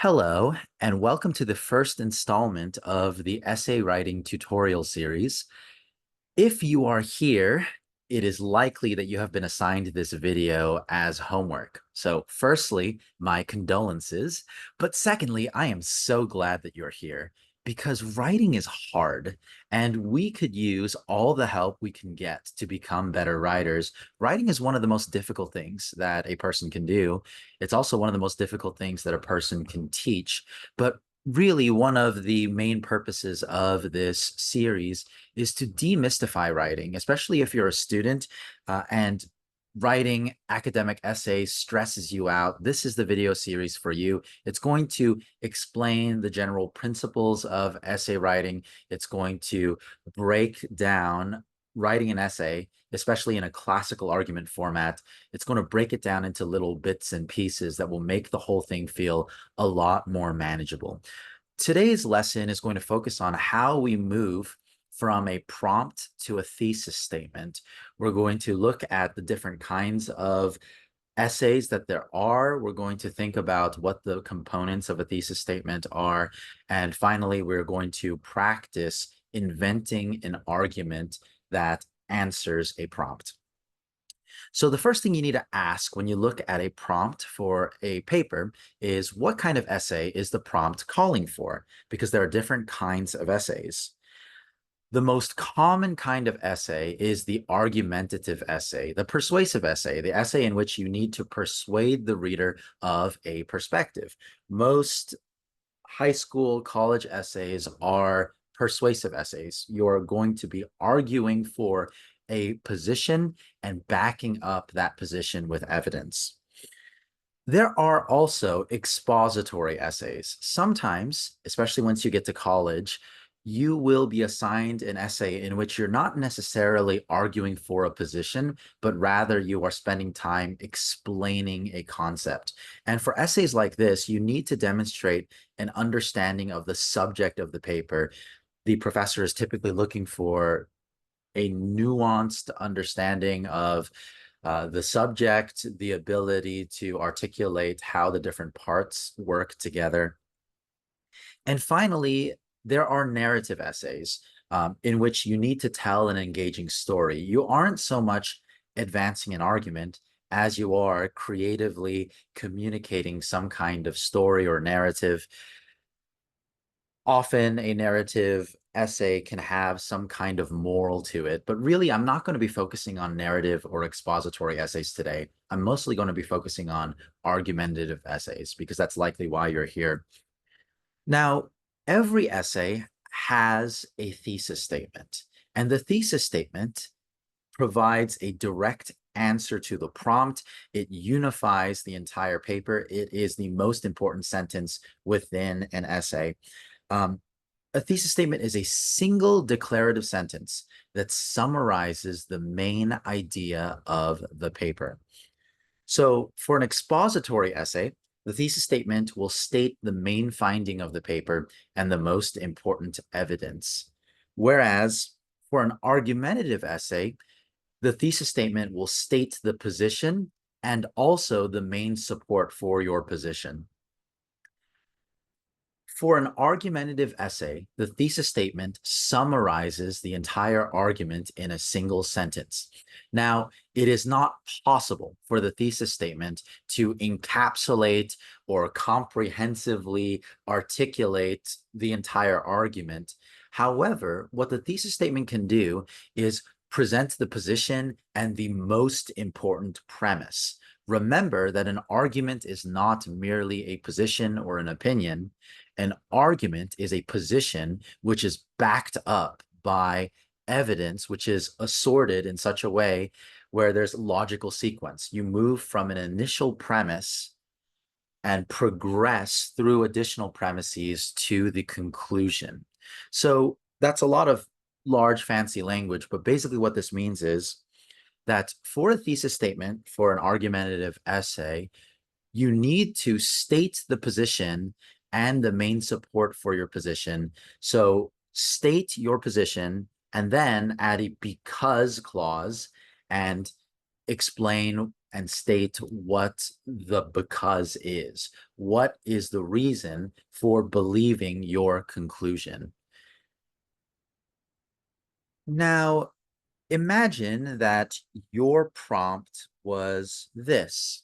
Hello, and welcome to the first installment of the essay writing tutorial series. If you are here, it is likely that you have been assigned this video as homework. So firstly, my condolences. But secondly, I am so glad that you're here because writing is hard and we could use all the help we can get to become better writers. Writing is one of the most difficult things that a person can do. It's also one of the most difficult things that a person can teach. But really, one of the main purposes of this series is to demystify writing, especially if you're a student and writing academic essays stresses you out. This is the video series for you. It's going to explain the general principles of essay writing. It's going to break down writing an essay, especially in a classical argument format. It's going to break it down into little bits and pieces that will make the whole thing feel a lot more manageable. Today's lesson is going to focus on how we move from a prompt to a thesis statement. We're going to look at the different kinds of essays that there are. We're going to think about what the components of a thesis statement are. And finally, we're going to practice inventing an argument that answers a prompt. So the first thing you need to ask when you look at a prompt for a paper is what kind of essay is the prompt calling for? Because there are different kinds of essays. The most common kind of essay is the argumentative essay, the persuasive essay, the essay in which you need to persuade the reader of a perspective. Most high school, college essays are persuasive essays. You're going to be arguing for a position and backing up that position with evidence. There are also expository essays. Sometimes, especially once you get to college, you will be assigned an essay in which you're not necessarily arguing for a position, but rather you are spending time explaining a concept. And for essays like this, you need to demonstrate an understanding of the subject of the paper. The professor is typically looking for a nuanced understanding of the subject, the ability to articulate how the different parts work together. And finally, there are narrative essays in which you need to tell an engaging story. You aren't so much advancing an argument as you are creatively communicating some kind of story or narrative. Often a narrative essay can have some kind of moral to it, but really I'm not going to be focusing on narrative or expository essays today. I'm mostly going to be focusing on argumentative essays because that's likely why you're here. Now, every essay has a thesis statement, and the thesis statement provides a direct answer to the prompt. It unifies the entire paper. It is the most important sentence within an essay. Um, a thesis statement is a single declarative sentence that summarizes the main idea of the paper. So for an expository essay, the thesis statement will state the main finding of the paper and the most important evidence. Whereas for an argumentative essay, the thesis statement will state the position and also the main support for your position. For an argumentative essay, the thesis statement summarizes the entire argument in a single sentence. Now, it is not possible for the thesis statement to encapsulate or comprehensively articulate the entire argument. However, what the thesis statement can do is present the position and the most important premise. Remember that an argument is not merely a position or an opinion. An argument is a position which is backed up by evidence, which is assorted in such a way where there's logical sequence. You move from an initial premise and progress through additional premises to the conclusion. So that's a lot of large, fancy language, but basically what this means is that for a thesis statement, for an argumentative essay, you need to state the position and the main support for your position. So state your position and then add a because clause and explain and state what the because is. What is the reason for believing your conclusion? Now, imagine that your prompt was this.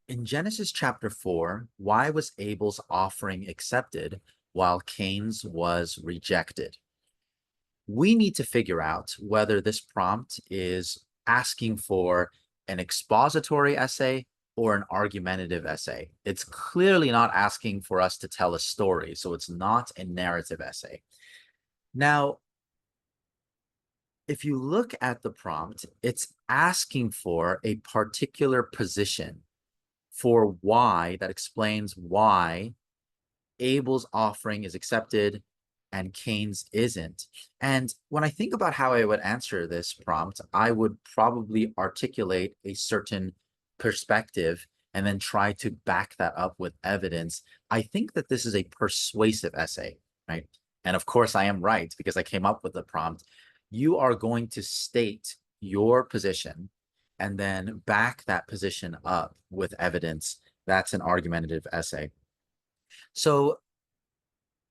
In Genesis chapter 4, why was Abel's offering accepted while Cain's was rejected? We need to figure out whether this prompt is asking for an expository essay or an argumentative essay. It's clearly not asking for us to tell a story, so it's not a narrative essay. Now, if you look at the prompt, it's asking for a particular position for why that explains why Abel's offering is accepted and Cain's isn't. And when I think about how I would answer this prompt, I would probably articulate a certain perspective and then try to back that up with evidence. I think that this is a persuasive essay, right? And of course, I am right because I came up with the prompt. You are going to state your position and then back that position up with evidence. That's an argumentative essay. So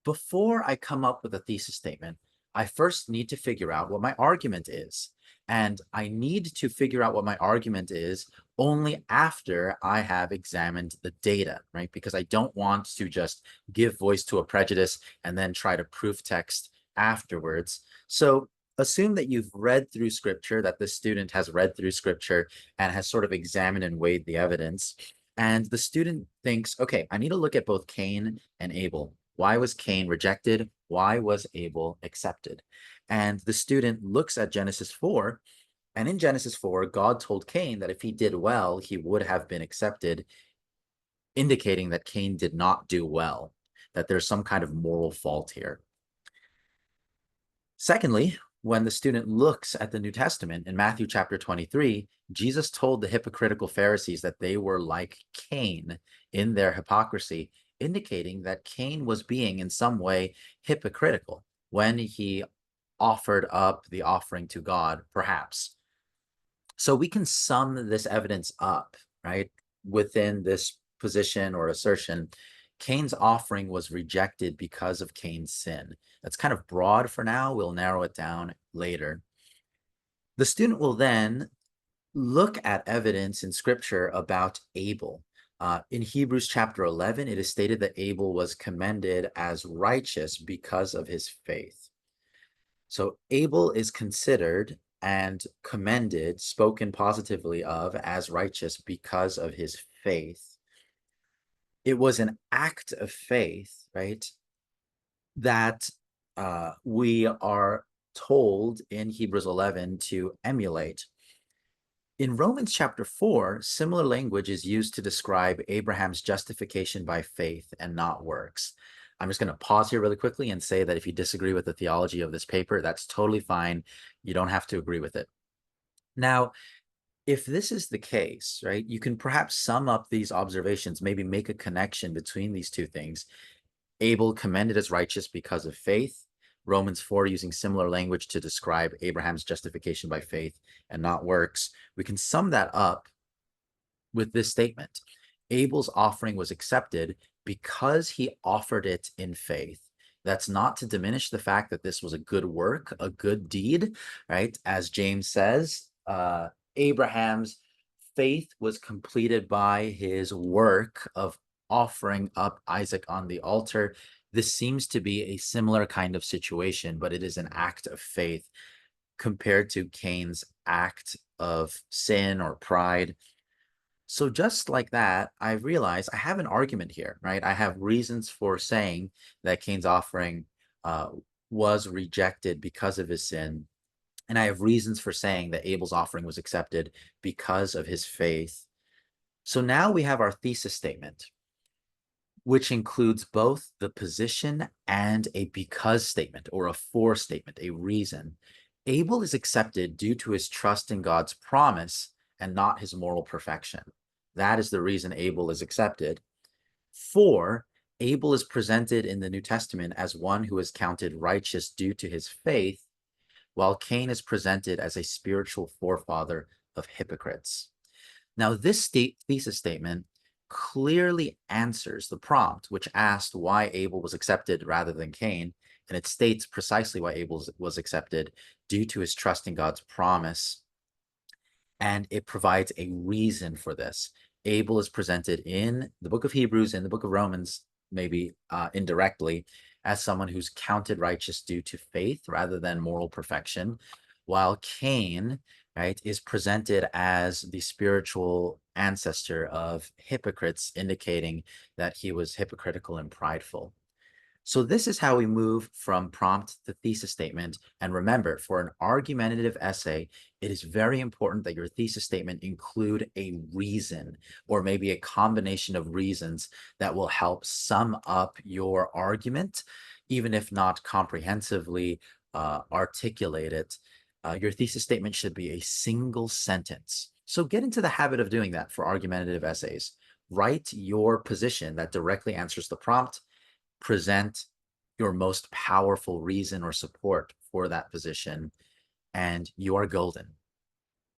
before I come up with a thesis statement, I first need to figure out what my argument is. And I need to figure out what my argument is only after I have examined the data, right? Because I don't want to just give voice to a prejudice and then try to proof text afterwards. So assume that you've read through scripture, that the student has read through scripture and has sort of examined and weighed the evidence. And the student thinks, okay, I need to look at both Cain and Abel. Why was Cain rejected? Why was Abel accepted? And the student looks at Genesis 4, and in Genesis 4, God told Cain that if he did well, he would have been accepted, indicating that Cain did not do well, that there's some kind of moral fault here. Secondly, when the student looks at the New Testament in Matthew chapter 23, Jesus told the hypocritical Pharisees that they were like Cain in their hypocrisy, indicating that Cain was being in some way hypocritical when he offered up the offering to God, perhaps. So we can sum this evidence up, right, within this position or assertion. Cain's offering was rejected because of Cain's sin. That's kind of broad for now. We'll narrow it down later. The student will then look at evidence in scripture about Abel. In Hebrews chapter 11, it is stated that Abel was commended as righteous because of his faith. So Abel is considered and commended, spoken positively of as righteous because of his faith. It was an act of faith, right, that we are told in Hebrews 11 to emulate. In Romans chapter 4, similar language is used to describe Abraham's justification by faith and not works. I'm just going to pause here really quickly and say that if you disagree with the theology of this paper, that's totally fine. You don't have to agree with it. Now, if this is the case, right, you can perhaps sum up these observations, maybe make a connection between these two things. Abel commended as righteous because of faith. Romans 4 using similar language to describe Abraham's justification by faith and not works. We can sum that up with this statement. Abel's offering was accepted because he offered it in faith. That's not to diminish the fact that this was a good work, a good deed, right? As James says, Abraham's faith was completed by his work of offering up Isaac on the altar. This seems to be a similar kind of situation, but it is an act of faith compared to Cain's act of sin or pride. So just like that, I realized I have an argument here, right? I have reasons for saying that Cain's offering was rejected because of his sin. And I have reasons for saying that Abel's offering was accepted because of his faith. So now we have our thesis statement, which includes both the position and a because statement or a for statement, a reason. Abel is accepted due to his trust in God's promise and not his moral perfection. That is the reason Abel is accepted. For Abel is presented in the New Testament as one who is counted righteous due to his faith, while Cain is presented as a spiritual forefather of hypocrites. Now, this thesis statement clearly answers the prompt, which asked why Abel was accepted rather than Cain, and it states precisely why Abel was accepted due to his trust in God's promise, and it provides a reason for this. Abel is presented in the book of Hebrews, in the book of Romans, maybe indirectly, as someone who's counted righteous due to faith rather than moral perfection, while Cain, right, is presented as the spiritual ancestor of hypocrites, indicating that he was hypocritical and prideful. So this is how we move from prompt to thesis statement. And remember, for an argumentative essay, it is very important that your thesis statement include a reason or maybe a combination of reasons that will help sum up your argument, even if not comprehensively articulate it. Your thesis statement should be a single sentence. So get into the habit of doing that for argumentative essays. Write your position that directly answers the prompt, present your most powerful reason or support for that position, and you are golden.